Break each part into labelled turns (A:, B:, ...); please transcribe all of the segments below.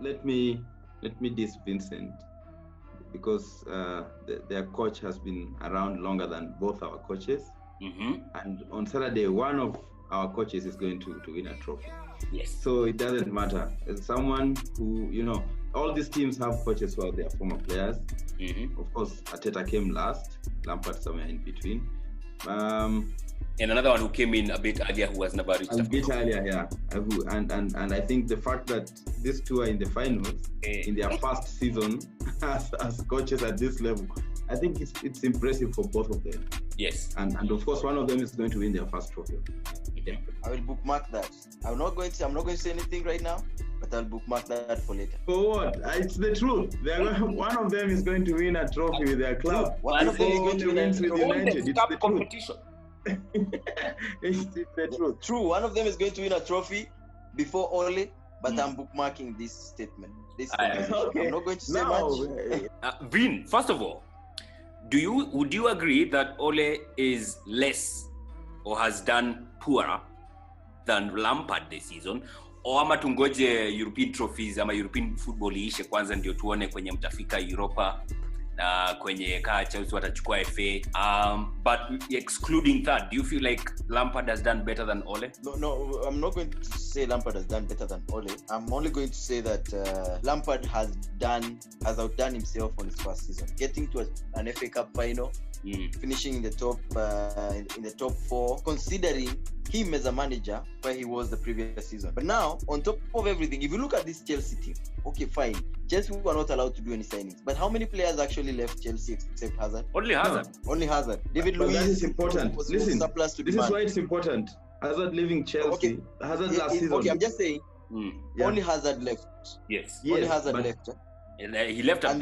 A: let me diss Vincent, because their coach has been around longer than both our coaches. And on Saturday, one of our coaches is going to win a trophy.
B: Yes.
A: So it doesn't matter. As someone who, all these teams have coaches who are their former players. Of course, Arteta came last, Lampard somewhere in between.
B: And another one who came in a bit earlier, who was never reached.
A: A bit earlier, yeah. And I think the fact that these two are in the finals in their first season as coaches at this level, I think it's impressive for both of them.
B: Yes.
A: And of course, one of them is going to win their first trophy.
B: Yeah.
C: I will bookmark that. I'm not going to say anything right now, but I'll bookmark that for later.
A: For what? It's the truth. One of them is going to win a trophy with their club.
C: One of them is going to win
A: with United. It's the
B: competition.
A: It's the truth.
C: True. One of them is going to win a trophy before Ole, but I'm bookmarking this statement.
A: Okay.
C: I'm not going to say much.
B: Vin, first of all, would you agree that Ole is less or has done poorer than Lampard this season, or ama tungoje European trophies ama European football iishe kwanza ndio tuone kwenye mtafika Europa na kwenye kaa Chelsea watachukua FA? But excluding that, do you feel like Lampard has done better than Ole?
C: No, I'm not going to say Lampard has done better than Ole. I'm only going to say that Lampard has outdone himself on his first season, getting to an FA Cup final, finishing in the top 4, considering him as a manager where he was the previous season. But now, on top of everything, if you look at this Chelsea team, okay, fine, Chelsea were not allowed to do any signings, but how many players actually left Chelsea except Hazard?
B: Only Hazard.
C: Only Hazard. David Luiz.
A: That is important. Listen, this is why it's important. Hazard leaving Chelsea.
C: Okay.
A: Hazard last season.
C: Okay, I'm just saying. Only Hazard left.
B: Yes.
C: Only Hazard left.
B: And he left
C: a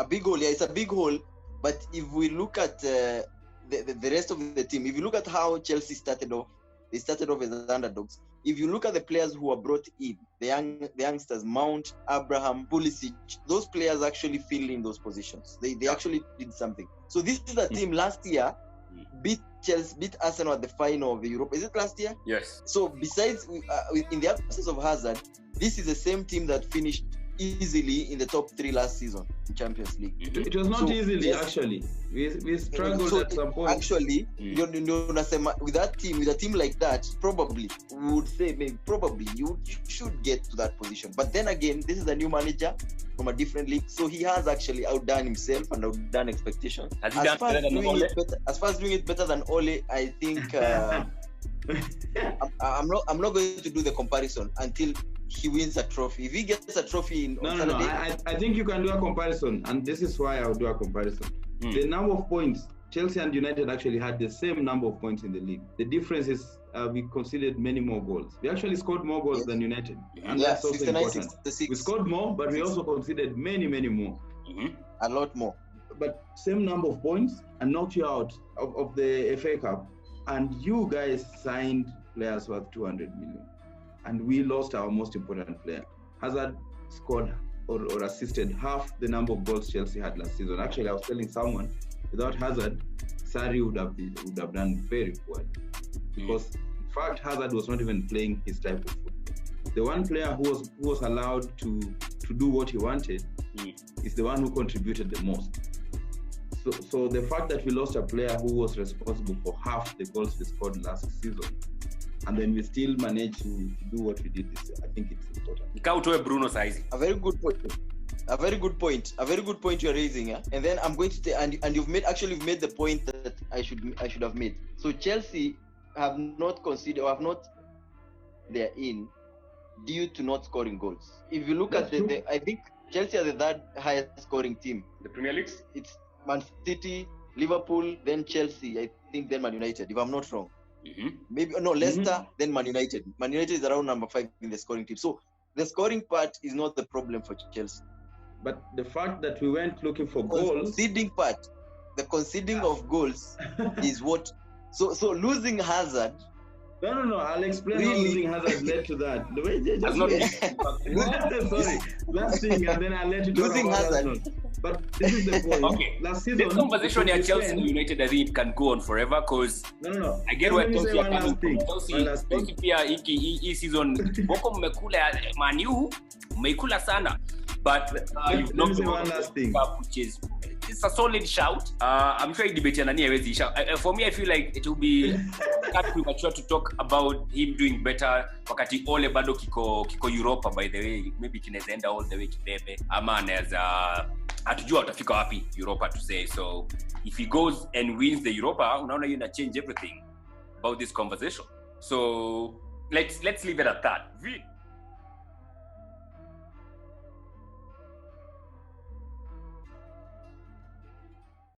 C: big hole. Yeah, it's a big hole. But if we look at the rest of the team, if you look at how Chelsea started off, they started off as underdogs. If you look at the players who were brought in, the youngsters, Mount, Abraham, Pulisic, those players actually filled in those positions. They actually did something. So this is a team last year beat Arsenal at the final of the Europe. Is it last year?
B: Yes.
C: So besides, in the absence of Hazard, this is the same team that finished easily in the top 3 last season in Champions League.
A: It was not easily, actually. We struggled at some point.
C: Actually, with a team like that, probably we would say probably you should get to that position. But then again, this is a new manager from a different league, so he has actually outdone himself and outdone expectations.
B: Has he done better than Ole?
C: As far as doing it better than Ole, I think I'm not going to do the comparison until he wins a trophy. If he gets a trophy on Saturday...
A: I think you can do a comparison, and this is why I'll do a comparison. The number of points, Chelsea and United actually had the same number of points in the league. The difference is we conceded many more goals. We actually scored more goals than United, and that's also
C: 69,
A: important.
C: 66.
A: We scored more, but we also conceded many more.
C: A lot more.
A: But same number of points, and knocked you out of the FA Cup. And you guys signed players worth 200 million. And we lost our most important player. Hazard scored or assisted half the number of goals Chelsea had last season. Actually, I was telling someone, without Hazard, Sarri would have done very poorly. Because, in fact, Hazard was not even playing his type of football. The one player who was allowed to do what he wanted is the one who contributed the most. So the fact that we lost a player who was responsible for half the goals we scored last season, and then we still managed to do what we did this year, I think it's important.
B: Bruno size.
C: A very good point you're raising, yeah? And then I'm going to and you've made the point that I should have made. So Chelsea have not considered, or have not they're in due to not scoring goals. If you look at I think Chelsea are the third highest scoring team.
B: The Premier League?
C: It's Man City, Liverpool, then Chelsea, I think then Man United, if I'm not wrong. Maybe Leicester, then Man United. Man United is around number 5 in the scoring team. So the scoring part is not the problem for Chelsea.
A: But the fact that we went looking for goals,
C: the conceding of goals is what. So losing Hazard.
A: No. I'll explain how losing Hazard led to that.
C: Sorry,
A: last thing, and then I'll let you talk
C: losing
A: about
C: Hazard.
A: But this is the point.
B: Okay.
A: Last season,
B: this conversation
A: if
B: at
A: you
B: Chelsea
A: spend-
B: United, I think it can go on forever because
A: No.
B: I get
A: Let
B: where
A: me
B: Chelsea
A: say
B: are
A: one
B: coming
A: last thing.
B: from.
A: One last thing.
B: Chelsea pia hii season wako mmekula Man U, mmeikula sana. But you've
A: let
B: not
A: me say
B: been
A: one
B: able to
A: last thing.
B: pick up, which is it's a solid shout. I'm sure debate nani hawezi isha. For me, I feel like it will be premature to talk about him doing better wakati Ole bado kiko Europa, by the way. Maybe kinaweza enda all the way kibebe ama anaweza hatujua utafika wapi Europa to say. So if he goes and wins the Europa, unaona you change everything about this conversation. So let's leave it at that.